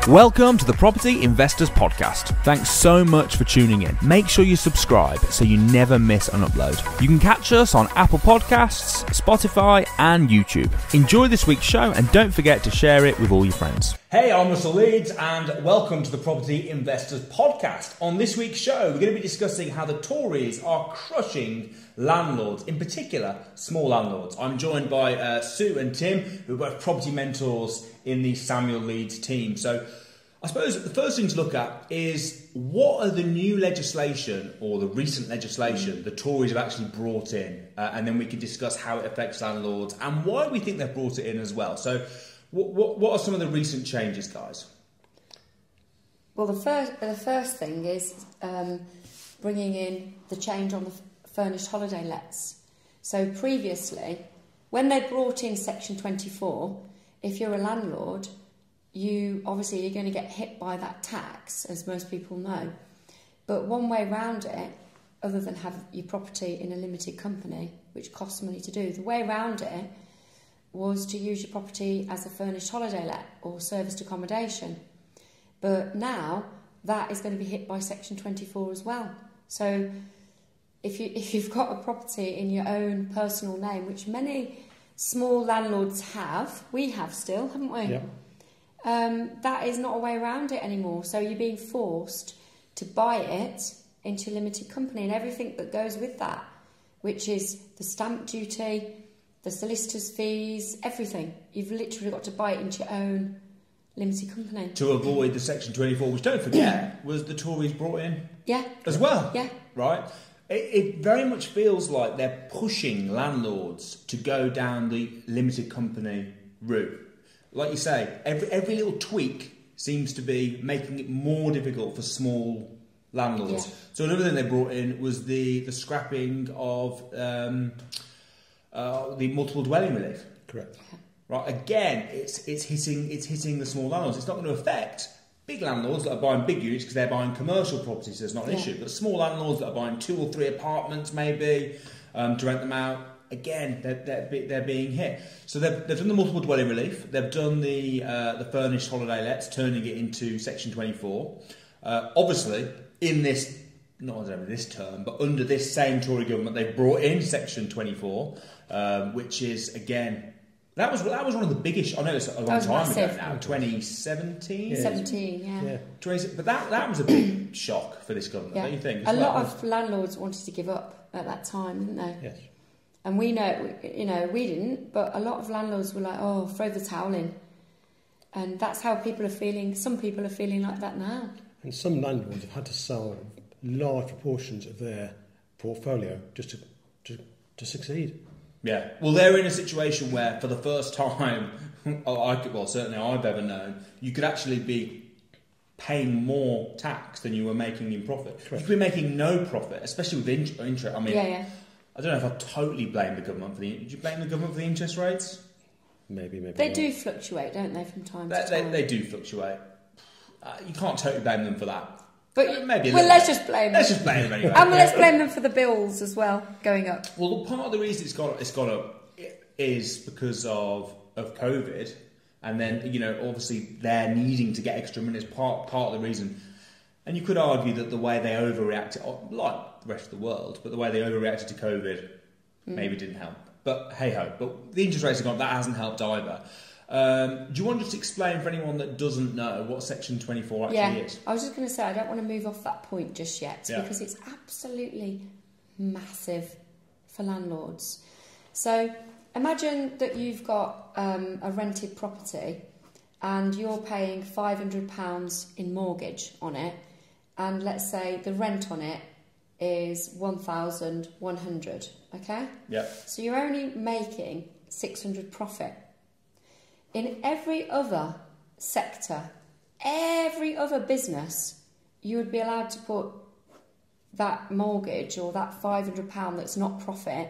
Welcome to the Property Investors Podcast. Thanks so much for tuning in. Make sure you subscribe so you never miss an upload. You can catch us on Apple Podcasts, Spotify, and YouTube. Enjoy this week's show and don't forget to share it with all your friends. Hey, I'm Russell Leeds and welcome to the Property Investors Podcast. On this week's show, we're going to be discussing how the Tories are crushing landlords, in particular small landlords. I'm joined by Sue and Tim, who are both property mentors in the Samuel Leeds team. So I suppose the first thing to look at is what are the new legislation or the recent legislation the Tories have actually brought in, and then we can discuss how it affects landlords and why we think they've brought it in as well. So what are some of the recent changes, guys? Well, the first thing is bringing in the change on the furnished holiday lets. So previously, when they brought in Section 24, if you're a landlord, you're going to get hit by that tax, as most people know. But one way around it, other than have your property in a limited company, which costs money to do, the way around it was to use your property as a furnished holiday let or serviced accommodation. But now that is going to be hit by Section 24 as well. So if you've got a property in your own personal name, which many small landlords have, we have still, haven't we? Yep. That is not a way around it anymore. So you're being forced to buy it into a limited company and everything that goes with that, which is the stamp duty, the solicitor's fees, everything. You've literally got to buy it into your own limited company. To avoid the Section 24, which don't forget, was the Tories brought in as well. Yeah. Right? It very much feels like they're pushing landlords to go down the limited company route. Like you say, every little tweak seems to be making it more difficult for small landlords. Yeah. So another thing they brought in was the scrapping of the multiple dwelling relief. Correct. Right. Again, it's hitting the small landlords. It's not going to affect big landlords that are buying big units because they're buying commercial properties. So it's not an issue. But small landlords that are buying 2 or 3 apartments maybe to rent them out. Again, they're being hit. So they've done the multiple dwelling relief. They've done the furnished holiday lets, turning it into Section 24. Obviously, in this, not only this term, but under this same Tory government, they've brought in Section 24, which is again that was one of the biggest. I know it's a long time ago now, 2017. Yeah. 17, yeah. 20, but that was a big shock for this government, don't you think? A lot of landlords wanted to give up at that time, didn't they? Yes. And we know, we didn't, but a lot of landlords were like, oh, throw the towel in. And that's how people are feeling. Some people are feeling like that now. And some landlords have had to sell large proportions of their portfolio just to succeed. Yeah. Well, they're in a situation where, for the first time, certainly I've ever known, you could actually be paying more tax than you were making in profit. Correct. You could be making no profit, especially with interest. I mean, I don't know if I totally blame the government for the... Did you blame the government for the interest rates? Maybe They do fluctuate, don't they, from time to time? They do fluctuate. You can't totally blame them for that. But maybe let's just blame them. Let's just blame them anyway. And let's blame them for the bills as well, going up. Well, part of the reason it's gone up is because of COVID. And then, obviously they're needing to get extra money is part of the reason. And you could argue that the way they overreacted, like the rest of the world, but the way they overreacted to COVID maybe didn't help. But hey-ho. But the interest rates have gone up. That hasn't helped either. Do you want to just explain for anyone that doesn't know what Section 24 actually is? I was just going to say, I don't want to move off that point just yet because it's absolutely massive for landlords. So imagine that you've got a rented property and you're paying £500 in mortgage on it, and let's say the rent on it is 1,100, okay? Yeah. So you're only making 600 profit. In every other sector, every other business, you would be allowed to put that mortgage or that £500 that's not profit.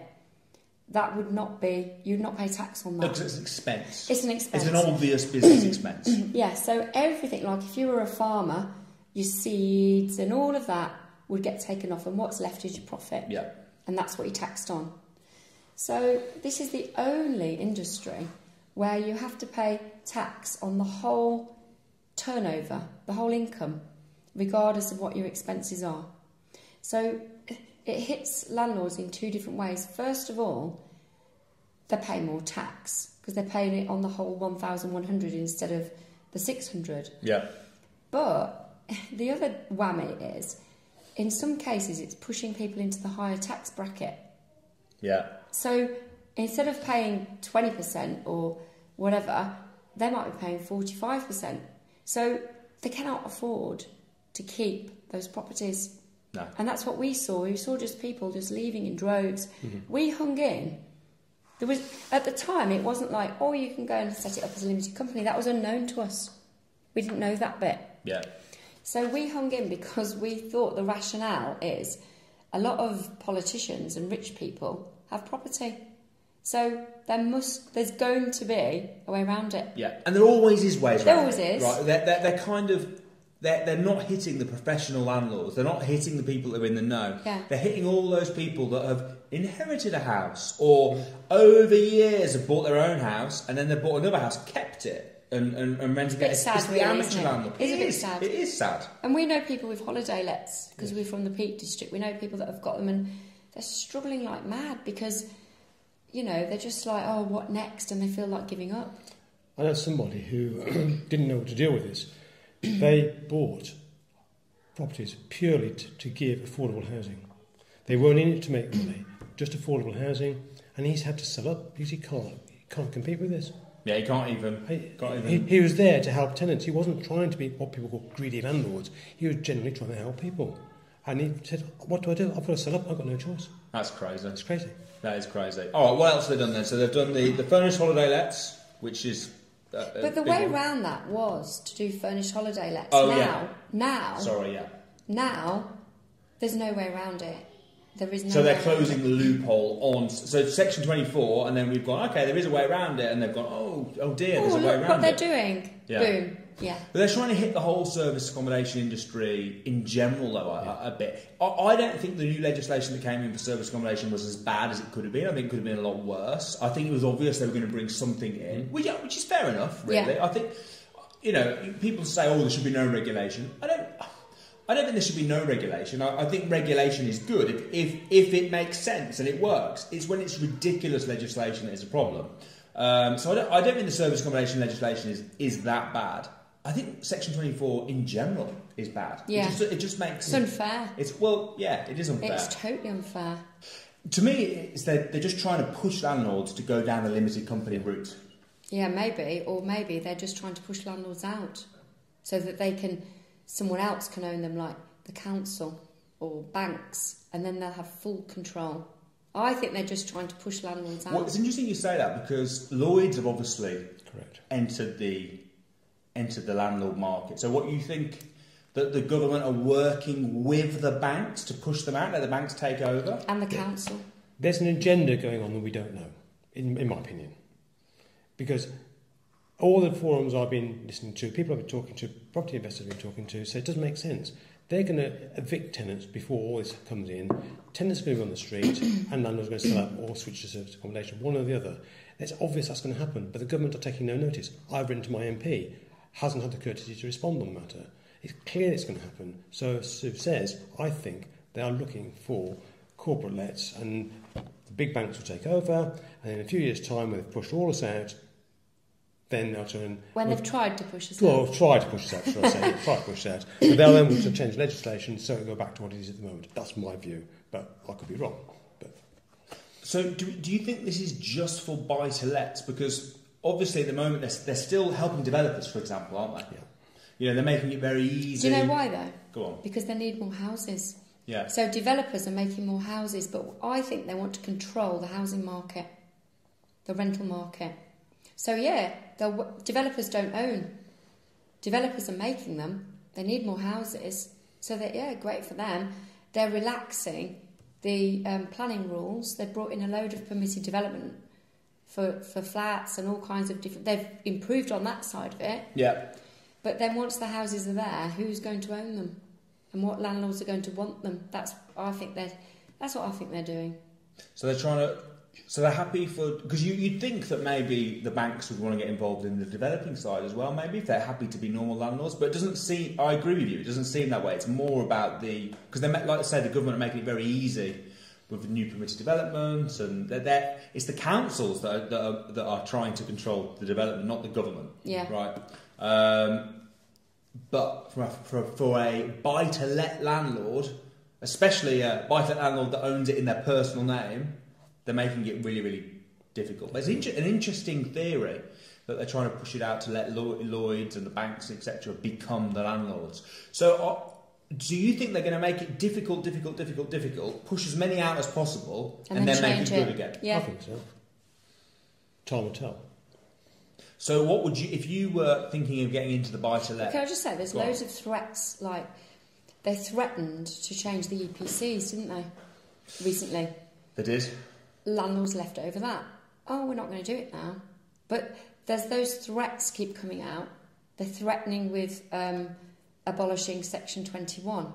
That would not be, you'd not pay tax on that. Because it's an expense. It's an expense. It's an obvious business expense. Yeah, so everything, like if you were a farmer, your seeds and all of that would get taken off, and what's left is your profit. Yeah. And that's what you taxed on. So this is the only industry where you have to pay tax on the whole turnover, the whole income, regardless of what your expenses are. So it hits landlords in two different ways. First of all, they pay more tax because they're paying it on the whole 1,100 instead of the 600. Yeah. But the other whammy is, in some cases, it's pushing people into the higher tax bracket. Yeah. So instead of paying 20% or whatever, they might be paying 45%. So they cannot afford to keep those properties. No. And that's what we saw. We saw just people just leaving in droves. We hung in. There was, at the time, it wasn't like, oh, you can go and set it up as a limited company. That was unknown to us. We didn't know that bit. Yeah. So we hung in because we thought the rationale is a lot of politicians and rich people have property. So there's going to be a way around it. Yeah, and there always is ways There around always it. is. Right, they're kind of... They're not hitting the professional landlords. They're not hitting the people that are in the know. Yeah. They're hitting all those people that have inherited a house or over years have bought their own house and then they've bought another house, kept it and rented it. It's sad, it's the really, amateur isn't it? landlord. It's a bit sad. It is sad. And we know people with holiday lets because we're from the Peak District. We know people that have got them and they're struggling like mad because, you know, they're just like, oh, what next? And they feel like giving up. I know somebody who didn't know what to deal with this. They bought properties purely to give affordable housing. They weren't in it to make money, just affordable housing, and he's had to sell up because he can't compete with this. Yeah, he can't even... He was there to help tenants. He wasn't trying to be what people call greedy landlords. He was genuinely trying to help people. And he said, what do I do? I've got to sell up. I've got no choice. That's crazy. It's crazy. That is crazy. All right, what else have they done then? So they've done the furnished holiday lets, which is... But the way around that was to do furnished holiday lets. Oh, Now, Sorry, yeah. Now, there's no way around it. There is no. So they're way closing the loophole on. So Section 24, and then we've gone. Okay, there is a way around it, and they've gone. Oh dear, there's a way look around what they're it. doing. Yeah. Boom. Yeah. But they're trying to hit the whole service accommodation industry in general, though, a bit. I don't think the new legislation that came in for service accommodation was as bad as it could have been. I think it could have been a lot worse. I think it was obvious they were going to bring something in, which is fair enough, really. Yeah. I think, you know, people say, oh, there should be no regulation. I don't think there should be no regulation. I think regulation is good if it makes sense and it works. It's when it's ridiculous legislation that is a problem. So I don't think the service accommodation legislation is that bad. I think Section 24 in general is bad. Yeah. It just makes... It's unfair. It is unfair. It's totally unfair. To me, they're just trying to push landlords to go down the limited company route. Yeah, maybe. Or maybe they're just trying to push landlords out so that someone else can own them, like the council or banks, and then they'll have full control. I think they're just trying to push landlords out. Well, it's interesting you say that because Lloyds have obviously Correct. entered the landlord market. So what you think that the government are working with the banks to push them out, let the banks take over? And the council. There's an agenda going on that we don't know, in my opinion. Because all the forums I've been listening to, people I've been talking to, property investors I've been talking to, say it doesn't make sense. They're going to evict tenants before all this comes in. Tenants are going to be on the street and landlords are going to sell up or switch to service accommodation, one or the other. It's obvious that's going to happen, but the government are taking no notice. I've written to my MP, hasn't had the courtesy to respond on the matter. It's clear it's going to happen. So, as Sue says, I think they are looking for corporate lets and the big banks will take over, and in a few years' time, when they've pushed all us out, then they'll turn... When they've tried to push us Well, out. try to push us out, shall I say. Try to push us out. But they'll then want to change legislation so it'll go back to what it is at the moment. That's my view, but I could be wrong. But So do you think this is just for buy-to-lets? Because obviously at the moment they're still helping developers, for example, aren't they? Yeah. You know, they're making it very easy. Do you know why, though? Go on. Because they need more houses. Yeah. So developers are making more houses, but I think they want to control the housing market, the rental market. So, yeah, developers don't own. Developers are making them. They need more houses. So, great for them. They're relaxing the planning rules. They've brought in a load of permitted development for flats and all kinds of different... They've improved on that side of it. Yeah. But then once the houses are there, who's going to own them? And what landlords are going to want them? That's what I think they're doing. So they're trying to So they're happy because you'd think that maybe the banks would want to get involved in the developing side as well, maybe, if they're happy to be normal landlords. But it doesn't seem, I agree with you, it doesn't seem that way. It's more about because they, like I say, the government are making it very easy with the new permitted developments, and it's the councils that are trying to control the development, not the government. Yeah. Right. But for a buy-to-let landlord, especially a buy-to-let landlord that owns it in their personal name, they're making it really, really difficult. But it's an interesting theory that they're trying to push it out to let Lloyds and the banks, etc., become the landlords. So do you think they're going to make it difficult, push as many out as possible, and then make it good again? Yeah. I think so. Time will tell. So what would you, if you were thinking of getting into the buy-to-let... Can I just say, there's loads of threats, like, they threatened to change the EPCs, didn't they, recently? They did. Landlords left over that. Oh, we're not going to do it now. But there's those threats keep coming out. They're threatening with abolishing Section 21.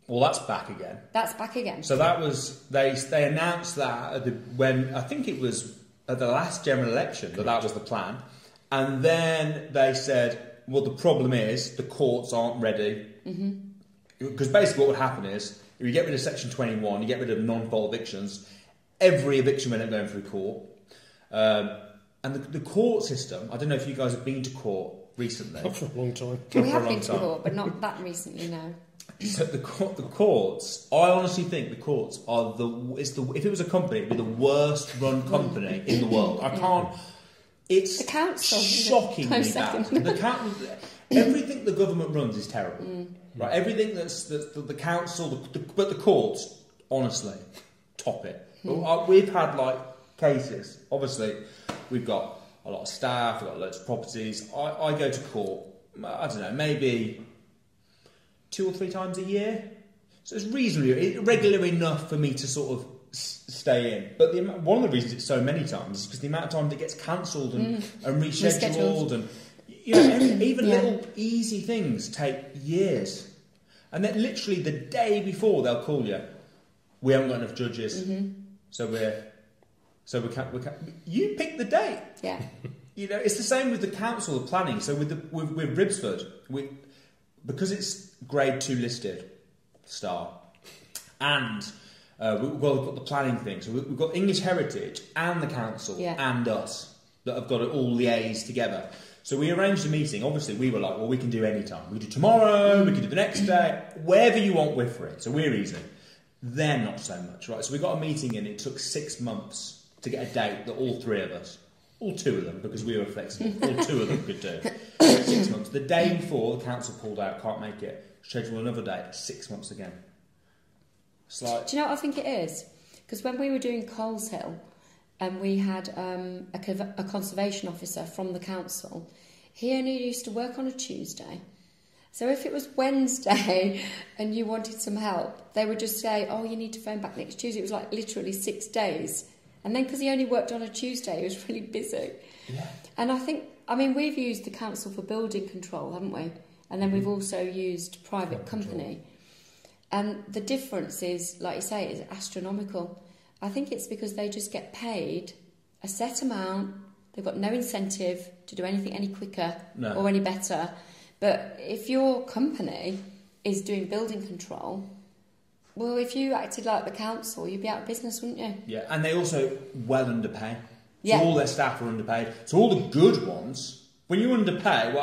Well, that's back again. That's back again. So that was... They announced that when... I think it was at the last general election that was the plan. And then they said, well, the problem is the courts aren't ready. Because basically what would happen is, if you get rid of Section 21, you get rid of non-fault evictions, every eviction will end up going through court. And the court system, I don't know if you guys have been to court recently. Not for a long time. We have been to court, but not that recently, no. So the courts, I honestly think the courts are if it was a company, it'd be the worst run company in the world. I can't... It's the council, shockingly bad. Everything the government runs is terrible. Right? Everything that's the council, but the courts, honestly, top it. We've had cases. Obviously, we've got a lot of staff, we've got loads of properties. I go to court, I don't know, maybe 2 or 3 times a year. So it's reasonably regular enough for me to sort of stay in. But one of the reasons it's so many times is because the amount of time that gets cancelled and rescheduled, and even little easy things take years. And then literally the day before they'll call you, we haven't got enough judges, so we can't. You pick the date. Yeah. It's the same with the council, the planning. So with Ribsford, because it's Grade 2 listed, star, and we've got the planning thing. So we've got English Heritage and the council and us that have got it all liaised together. So we arranged a meeting. Obviously, we were like, well, we can do any time. We can do tomorrow, we can do the next day, wherever you want, we're free. So we're easy. They're not so much, right? So we got a meeting in. It took 6 months to get a date that all 3 of us, all 2 of them, because we were flexible, all 2 of them could do. 6 months. The day before, the council pulled out, can't make it. Schedule another date, 6 months again. It's like... Do you know what I think it is? Because when we were doing Coles Hill, and we had a conservation officer from the council, he only used to work on a Tuesday. So if it was Wednesday and you wanted some help, they would just say, oh, you need to phone back next Tuesday. It was like literally 6 days. And then because he only worked on a Tuesday, he was really busy. Yeah. And I mean, we've used the council for building control, haven't we? And then we've also used private company. And the difference is, like you say, is astronomical. I think it's because they just get paid a set amount. They've got no incentive to do anything any quicker or any better. But if your company is doing building control, well, if you acted like the council, you'd be out of business, wouldn't you? Yeah, and they also well underpay. So all their staff are underpaid. So all the good ones, when you underpay,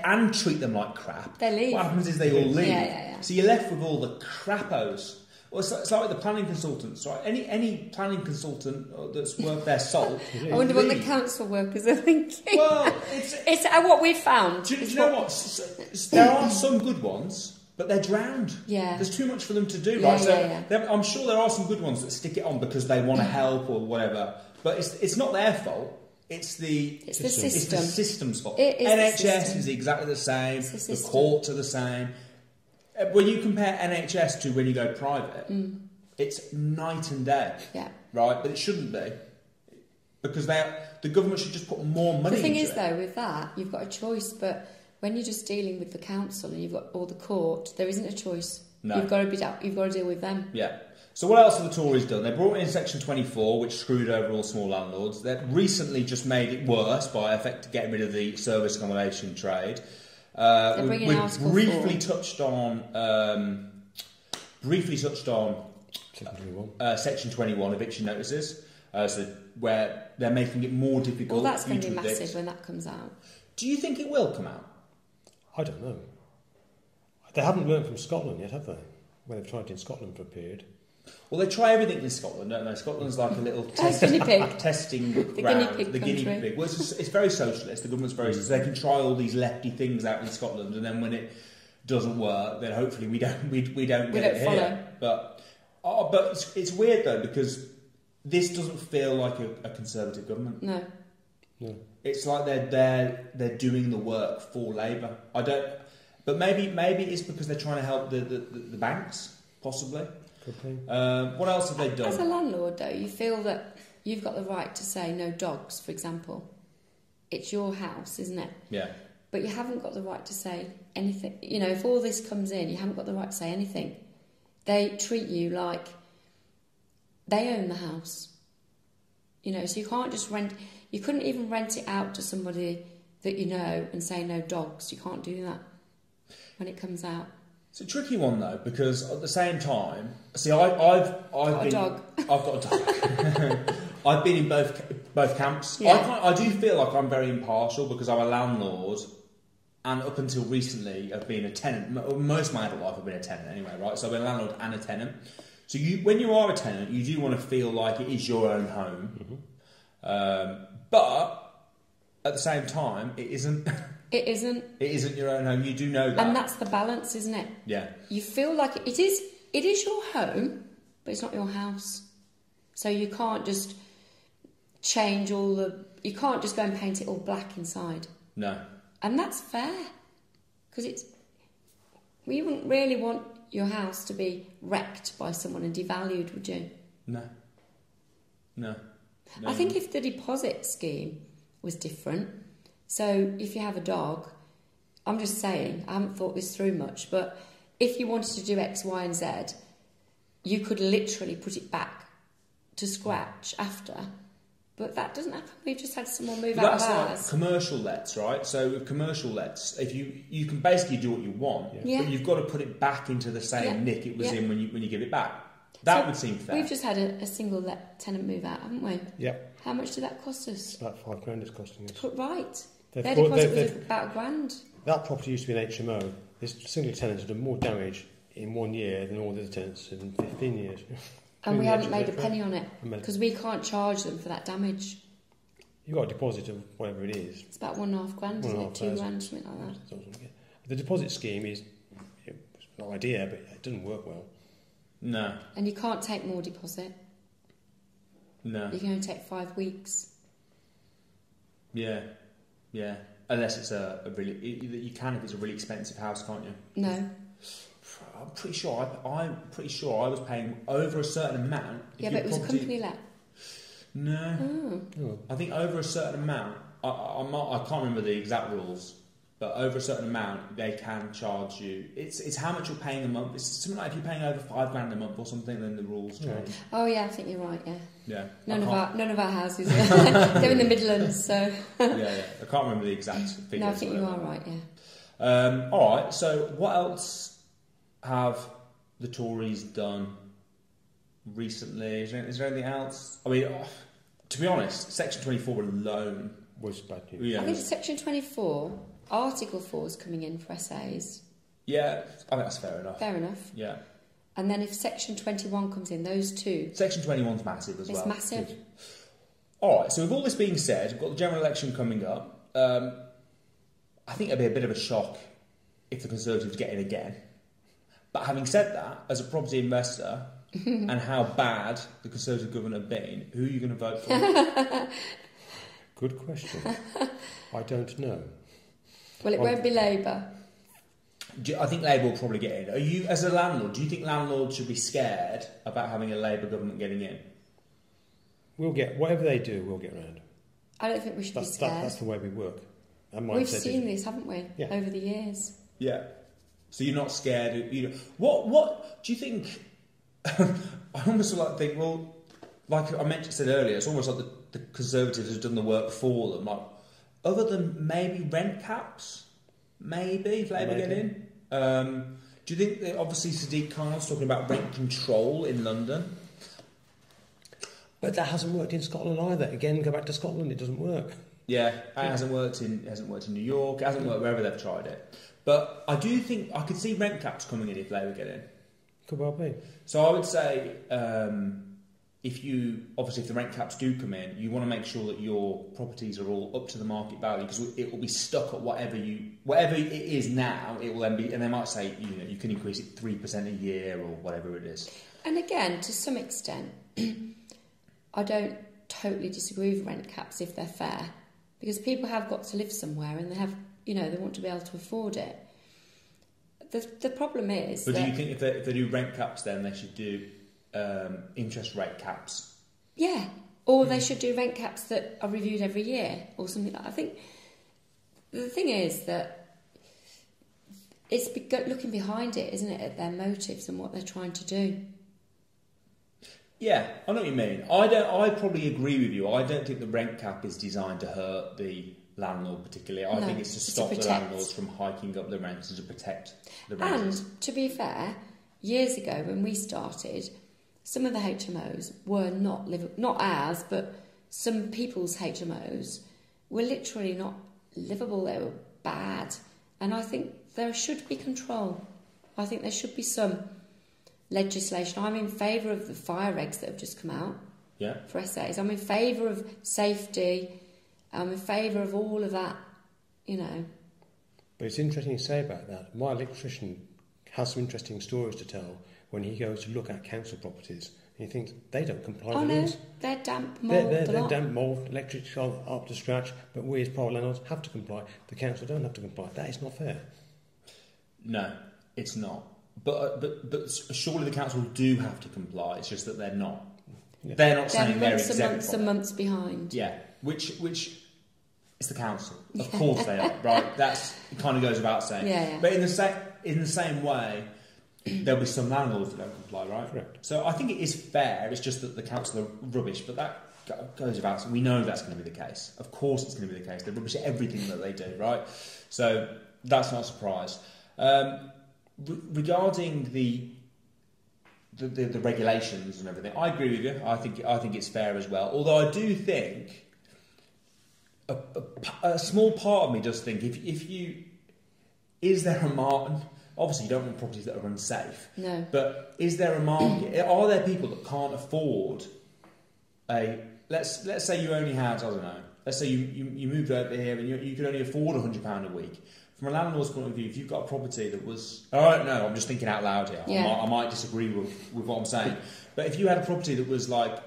and treat them like crap, they leave. What happens is they all leave. Yeah. So you're left with all the crappos. Well, it's like the planning consultants, right? Any planning consultant that's worth their salt. I wonder what the council workers are thinking. Well, it's what we've found. Do you know what? There are some good ones, but they're drowned. Yeah. There's too much for them to do, right? I'm sure there are some good ones that stick it on because they want to help or whatever. But it's not their fault. It's the system. It's the system's fault. NHS is exactly the same. The courts are the same. When you compare NHS to when you go private, it's night and day. Yeah. Right? But it shouldn't be. Because the government should just put more money into it. The thing is, though, with that, you've got a choice, but when you're just dealing with the council and you've got all the court, there isn't a choice. No. You've got to deal with them. Yeah. So what else have the Tories done? They brought in Section 24, which screwed over all small landlords. They've recently just made it worse by getting rid of the service accommodation trade. We've briefly touched on Section 21 eviction notices, where they're making it more difficult. Well, that's going to be evict. massive when that comes out. Do you think it will come out? I don't know. They haven't learned from Scotland yet, have they? Where they've tried it in Scotland for a period. Well, they try everything in Scotland, don't they? Scotland's like a little guinea pig. testing The ground. guinea pig the guinea country. pig. Well, it's very socialist. The government's very socialist. They can try all these lefty things out in Scotland, and then when it doesn't work, then hopefully we don't get it follow. here. But it's weird though, because this doesn't feel like a Conservative government. No. It's like they're doing the work for Labour. I don't. But maybe it's because they're trying to help the banks, possibly. What else have they done? As a landlord, though, you feel that you've got the right to say no dogs, for example. It's your house, isn't it? Yeah. But you haven't got the right to say anything. You know, if all this comes in, you haven't got the right to say anything. They treat you like they own the house. You know, so you can't just rent. You couldn't even rent it out to somebody that you know and say no dogs. You can't do that when it comes out. It's a tricky one though, because at the same time, see, I've got a dog. I've got a dog. I've been in both camps. Yeah. I do feel like I'm very impartial because I'm a landlord, and up until recently, I've been a tenant. Most of my adult life, I've been a tenant anyway, right? So I've been a landlord and a tenant. So when you are a tenant, you do want to feel like it is your own home, but at the same time, it isn't. It isn't. It isn't your own home. You do know that, And that's the balance, isn't it? Yeah. You feel like it is. It is your home, but it's not your house. So you can't just change all the. You can't just go and paint it all black inside. No. And that's fair, because we wouldn't really want your house to be wrecked by someone and devalued, would you? No. I think if the deposit scheme was different, so if you have a dog, I'm just saying, I haven't thought this through much, but if you wanted to do X, Y, and Z, you could literally put it back to scratch after. But that doesn't happen. We've just had someone move out of That's ours. like commercial lets, right? So with commercial lets, if you can basically do what you want, Yeah. but you've got to put it back into the same nick it was in when you give it back. That would seem fair. We've just had a single let tenant move out, haven't we? Yep. How much did that cost us? About £5,000 it's costing us. Put right. They've Their bought- deposit they've- was about £1,000. That property used to be an HMO. This single tenant had done more damage in 1 year than all the other tenants in 15 years. And we Including haven't the made a HMO. penny on it Amazing. because we can't charge them for that damage. You've got a deposit of whatever it is. It's about £1,500, isn't it? £2,000, something like that. That's what we get. The deposit scheme is it's an idea, but it doesn't work well. No. And you can't take more deposit. No. You can only take 5 weeks. Yeah. Unless it's a really, you can if it's a really expensive house, can't you? No. I'm pretty sure I was paying over a certain amount. Yeah, but it was a company let. No. Oh. I think over a certain amount. I can't remember the exact rules, but over a certain amount they can charge you. It's how much you're paying a month. It's something like if you're paying over £5,000 a month or something, then the rules change. Oh yeah, I think you're right. Yeah. Yeah. None of our houses. They're in the Midlands, so. yeah. I can't remember the exact figures. No, I think you are right. Yeah. All right. So what else have the Tories done recently? Is there anything else? I mean, to be honest, Section 24 alone Was bad news. Yeah. I think Section 24, Article 4 is coming in for essays. Yeah, I think that's fair enough. Fair enough. Yeah. And then if Section 21 comes in, those two. Section 21's massive as well. It's massive. All right, so with all this being said, we've got the general election coming up. I think it'd be a bit of a shock if the Conservatives get in again. But having said that, as a property investor, and how bad the Conservative government have been, who are you going to vote for? Good question. I don't know. Well, it won't be Labour. I think Labour will probably get in. Are you, as a landlord, do you think landlords should be scared about having a Labour government getting in? We'll get whatever they do. We'll get round. I don't think we should be scared. That's the way we work. We've seen this, haven't we? Yeah. Over the years. Yeah. So you're not scared. What do you think? I almost like think, well, like I said earlier, it's almost like the Conservatives have done the work for them. Like, other than maybe rent caps, maybe if Labour get in. Do you think that obviously Sadiq Khan's talking about rent control in London? But that hasn't worked in Scotland either. Again, go back to Scotland, it doesn't work. Yeah, it hasn't worked in New York. It hasn't worked wherever they've tried it. But I do think I could see rent caps coming in if Labour get in. Could well be. So I would say if the rent caps do come in, you want to make sure that your properties are all up to the market value, because it will be stuck at whatever it is now. It will then be, and they might say you can increase it 3% a year or whatever it is. And again, to some extent, I don't totally disagree with rent caps if they're fair, because people have got to live somewhere and they have, they want to be able to afford it. The problem is. But do you think if they do rent caps, then they should do interest rate caps? Yeah, or they should do rent caps that are reviewed every year or something like that. I think the thing is that it's looking behind it, isn't it, at their motives and what they're trying to do. Yeah, I know what you mean. I probably agree with you. I don't think the rent cap is designed to hurt the landlord particularly. I think it's to stop the landlords from hiking up the rents and to protect the renters. And to be fair, years ago when we started, some of the HMOs were not ours, but some people's HMOs were literally not livable. They were bad. And I think there should be control. I think there should be some legislation. I'm in favour of the fire regs that have just come out for essays. I'm in favour of safety. I'm in favour of all of that, But it's interesting to say about that. My electrician has some interesting stories to tell when he goes to look at council properties. And he thinks they don't comply with these. They're damp, mould. They're damp, mould, electrics are up to scratch, but we as private landlords have to comply. The council don't have to comply. That is not fair. No, it's not. But surely the council do have to comply. It's just that they're not. Yeah. They're not saying they're exempt. They're months behind. Yeah, which it's the council. Of course they are, right? It kind of goes without saying. Yeah. But in the same way, there'll be some landlords that don't comply, right? Correct. So I think it is fair. It's just that the council are rubbish, but that goes without saying. We know that's going to be the case. Of course, it's going to be the case. They're rubbish at everything that they do, right? So that's not a surprise. Regarding the regulations and everything, I agree with you. I think it's fair as well. Although I do think a small part of me does think is there a market? Obviously, you don't want properties that are unsafe. No. But is there a market? Are there people that can't afford let's say you only had, I don't know. Let's say you moved over here and you could only afford £100 a week. From a landlord's point of view, if you've got a property that was... I don't know, I'm just thinking out loud here. Yeah. I might disagree with what I'm saying. But if you had a property that was like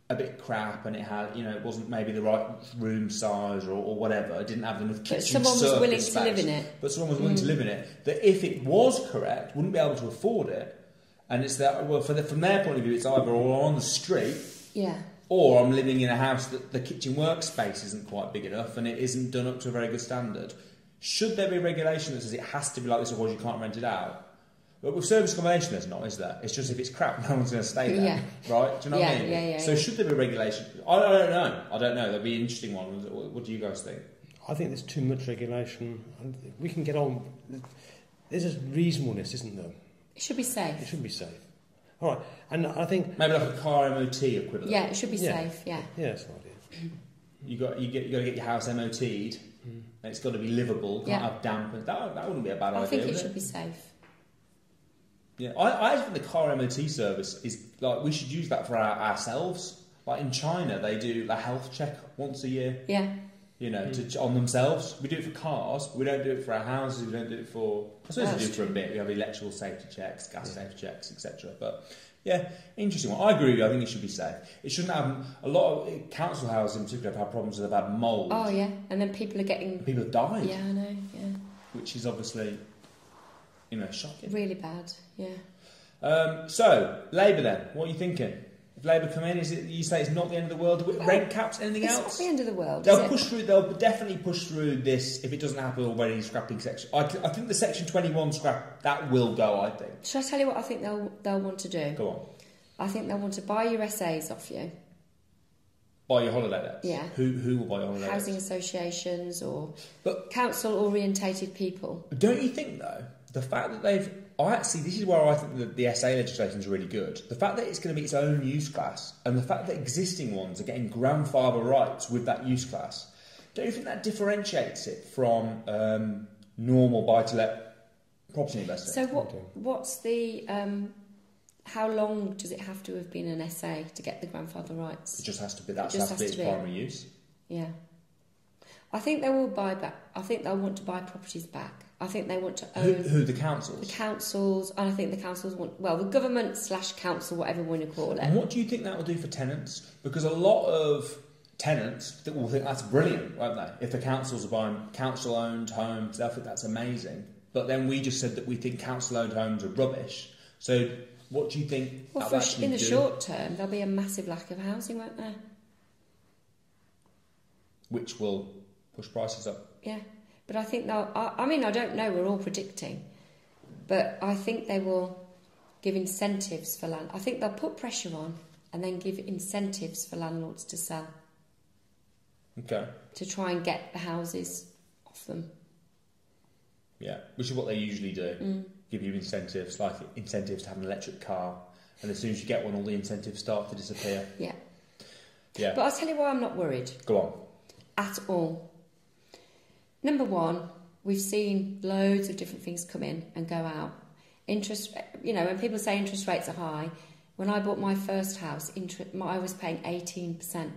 a bit crap and it had, it wasn't maybe the right room size or whatever, it didn't have enough kitchen But someone was willing space, to live in it. But someone was willing to live in it, that if it was correct, wouldn't be able to afford it. And it's that, well, from their point of view, it's either all on the street... Yeah. Or I'm living in a house that the kitchen workspace isn't quite big enough and it isn't done up to a very good standard. Should there be a regulation that says it has to be like this, otherwise you can't rent it out? But with service accommodation, there's not, is there? It's just if it's crap, no one's going to stay there, right? Do you know what I mean? Yeah. So should there be a regulation? I don't know. That'd be an interesting one. What do you guys think? I think there's too much regulation. We can get on. There's a reasonableness, isn't there? It should be safe. It should be safe. All right, and I think maybe like a car MOT equivalent. Yeah, it should be safe. Yeah. Yeah, that's an idea. You got to get your house MOT'd. And it's got to be livable. Can't have damp. That wouldn't be a bad idea. I think it should be safe. Yeah, I think the car MOT service is like we should use that for ourselves. Like in China, they do a health check once a year. Yeah. On themselves. We do it for cars. We don't do it for our houses. We don't do it for... I suppose we do it for a bit. We have electrical safety checks, gas safety checks, etc. But, yeah, interesting one. I agree with you. I think it should be safe. It shouldn't have... A lot of council houses in particular have had problems with they've had mould. Oh, yeah. And then people are getting... People have died. Yeah, I know, yeah. Which is obviously, shocking. Really bad, yeah. So, Labour then. What are you thinking? If Labour come in, you say it's not the end of the world? Rent caps, anything else? It's not the end of the world. They'll definitely push through this if it doesn't happen already. Scrapping section. I think the Section 21 scrap that will go. I think. Shall I tell you what I think they'll want to do? Go I think they'll want to buy your SAs off you. Buy your holiday lets? Yeah. Who will buy your holiday lets? Housing associations or But council-orientated people. don't you think, though, the fact that they've... this is where I think that the SA legislation is really good. The fact that it's going to be its own use class and the fact that existing ones are getting grandfather rights with that use class, don't you think that differentiates it from normal buy-to-let property investing? So what's the... how long does it have to have been an SA to get the grandfather rights? It just has to be, that has to be its primary use. Yeah. I think they will buy back. I think they'll want to buy properties back. I think they want to own... Who, the councils? The councils, and I think the councils want... Well, the government/council, whatever you want to call it. And what do you think that will do for tenants? Because a lot of tenants will think that's brilliant, won't they? If the councils are buying council-owned homes, they'll think that's amazing. But then we just said that we think council-owned homes are rubbish. So what do you think... Well, in the short term, there'll be a massive lack of housing, won't there? Which will push prices up. Yeah. But I think they'll... I mean, I don't know, we're all predicting. But I think they will give incentives for land. I think they'll put pressure on and then give incentives for landlords to sell. Okay. To try and get the houses off them. Yeah, which is what they usually do. Give you incentives, like incentives to have an electric car. And as soon as you get one, all the incentives start to disappear. Yeah. Yeah. But I'll tell you why I'm not worried. Go on. At all. Number one, we've seen loads of different things come in and go out. Interest, when people say interest rates are high, when I bought my first house, I was paying 18%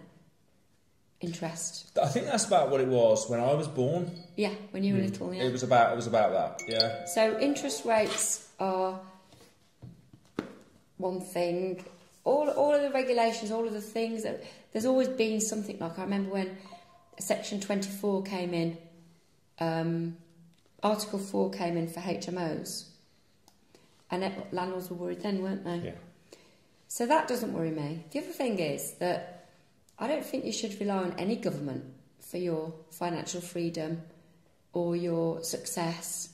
interest. I think that's about what it was when I was born. Yeah, when you were little, yeah. It was about that, yeah. So interest rates are one thing. All of the regulations, all of the things, there's always been something like... I remember when Section 24 came in, Article 4 came in for HMOs, and landlords were worried then, weren't they? Yeah. So that doesn't worry me. The other thing is that I don't think you should rely on any government for your financial freedom or your success.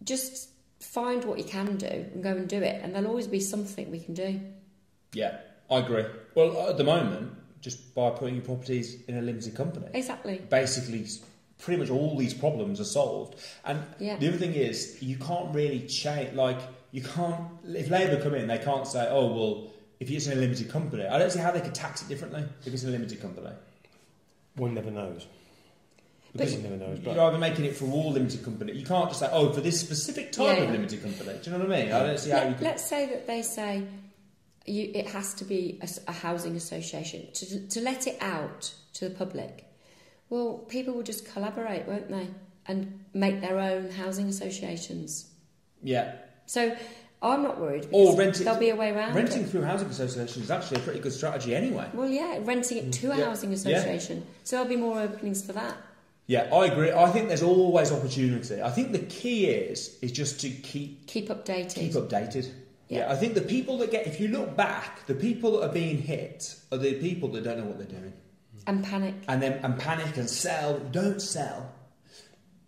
Just find what you can do and go and do it, and there'll always be something we can do. Yeah, I agree. Well, at the moment, just by putting your properties in a limited company. Exactly. Basically, pretty much all these problems are solved. And the other thing is, you can't really change, if Labour come in, they can't say, oh, well, if it's in a limited company, I don't see how they could tax it differently if it's in a limited company. One never knows. Because one never knows. But you're either making it for all limited company. You can't just say, oh, for this specific type of limited company. Do you know what I mean? I don't see how you could... Let's say that they say it has to be a housing association to let it out to the public. Well, people will just collaborate, won't they? And make their own housing associations. Yeah. So I'm not worried. Or renting. There'll be a way around renting it. through housing associations is actually a pretty good strategy anyway. Well, yeah, renting it to a housing association. So there'll be more openings for that. Yeah, I agree. I think there's always opportunity. I think the key is just to keep updated. Keep updated. Yeah, I think the people that if you look back, the people that are being hit are the people that don't know what they're doing. And panic. And panic and sell. Don't sell.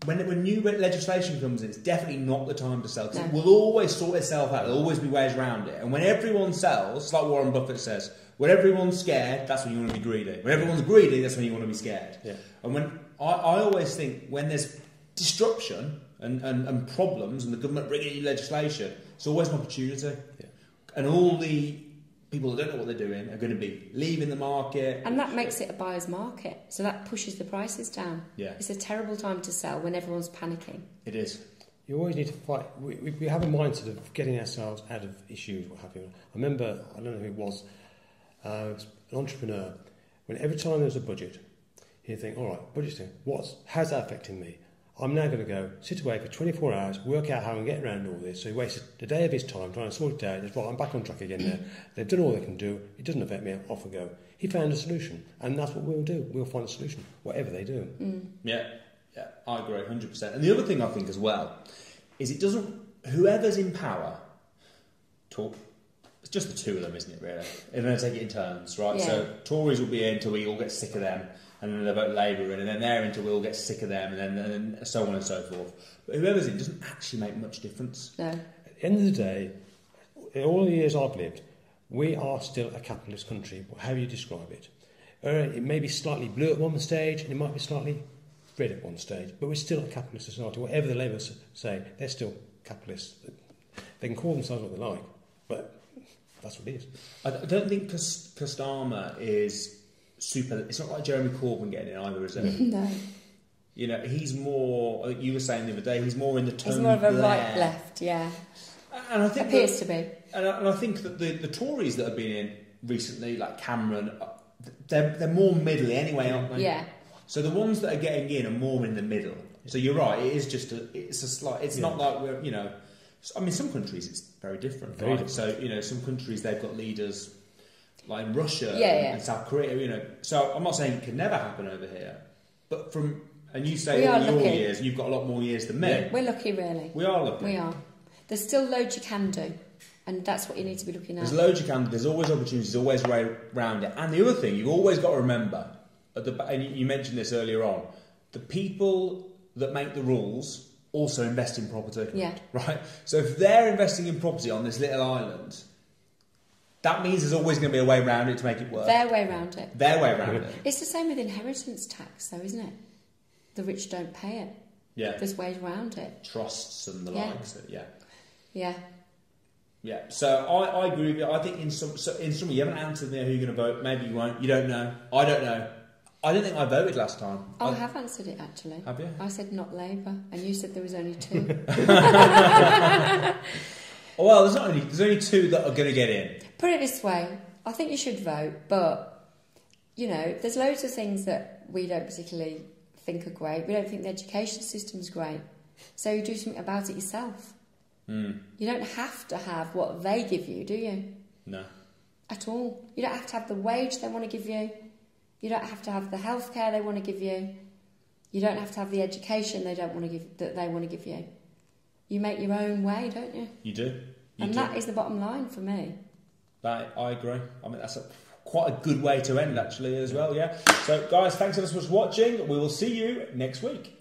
When new legislation comes in, it's definitely not the time to sell, because it will always sort itself out. There'll always be ways around it. And when everyone sells, it's like Warren Buffett says, when everyone's scared, that's when you want to be greedy. When everyone's greedy, that's when you want to be scared. Yeah. And when I always think when there's disruption and problems and the government bringing in legislation, it's always an opportunity. Yeah. And all the people that don't know what they're doing are going to be leaving the market. And that makes it a buyer's market. So that pushes the prices down. Yeah. It's a terrible time to sell when everyone's panicking. It is. You always need to fight. We have a mindset of getting ourselves out of issues, what have you. I remember, I don't know who it was, an entrepreneur, when every time there was a budget, he'd think, all right, budget's thing, how's that affecting me? I'm now going to go sit away for 24 hours, work out how I can get around all this. So he wasted a day of his time trying to sort it out. He said, right, I'm back on track again now. They've done all they can do. It doesn't affect me. Off we go. He found a solution. And that's what we'll do. We'll find a solution, whatever they do. Yeah, I agree, 100%. And the other thing I think as well is whoever's in power, it's just the two of them, isn't it, really? They're going to take it in turns, right? Yeah. So Tories will be in until we all get sick of them. And then they vote Labour in, and then they're until we all get sick of them, and then so on and so forth. But whoever's in doesn't actually make much difference. No. At the end of the day, in all the years I've lived, we are still a capitalist country, how you describe it. It may be slightly blue at one stage, and it might be slightly red at one stage, but we're still a capitalist society. Whatever the Labour say, they're still capitalists. They can call themselves what they like, but that's what it is. I don't think Kostama is super... It's not like Jeremy Corbyn getting in either, is it? No. You know, he's more... I think you were saying the other day, he's more in the Tony He's more of a Blair. right-left, yeah. And I think Appears to be. And I think that the Tories that have been in recently, like Cameron, they're more middly anyway, aren't they? Yeah. So the ones that are getting in are more in the middle. So you're right. It is just it's a slight. It's not like we're I mean, some countries it's very different. Very right? different. So some countries they've got leaders like in Russia and South Korea. So I'm not saying it can never happen over here, but and you say all your years, you've got a lot more years than me. We're lucky, really. We are lucky. We are. There's still loads you can do, and that's what you need to be looking at. There's loads you can do. There's always opportunities. There's always a way around it. And the other thing you've always got to remember, and you mentioned this earlier on, the people that make the rules also invest in property. Yeah. Right? So if they're investing in property on this little island, that means there's always going to be a way around it to make it work. Their way around it. Their way around it. It's the same with inheritance tax, though, isn't it? The rich don't pay it. Yeah. There's ways around it. Trusts and the likes. Yeah. Yeah. Yeah. So I agree with you. I think in some you haven't answered me who you're going to vote. Maybe you won't. You don't know. I don't know. I don't think I voted last time. I have answered it, actually. Have you? I said not Labour, and you said there was only 2. Well, there's only 2 that are going to get in. Put it this way, I think you should vote, but, there's loads of things that we don't particularly think are great. We don't think the education system's great. So you do something about it yourself. You don't have to have what they give you, do you? No. At all. You don't have to have the wage they want to give you. You don't have to have the healthcare they want to give you. You don't have to have the education they want to give you. You make your own way, don't you? You do. That is the bottom line for me. I agree. I mean, that's quite a good way to end, actually, as well, yeah. So, guys, thanks ever so much for watching. We will see you next week.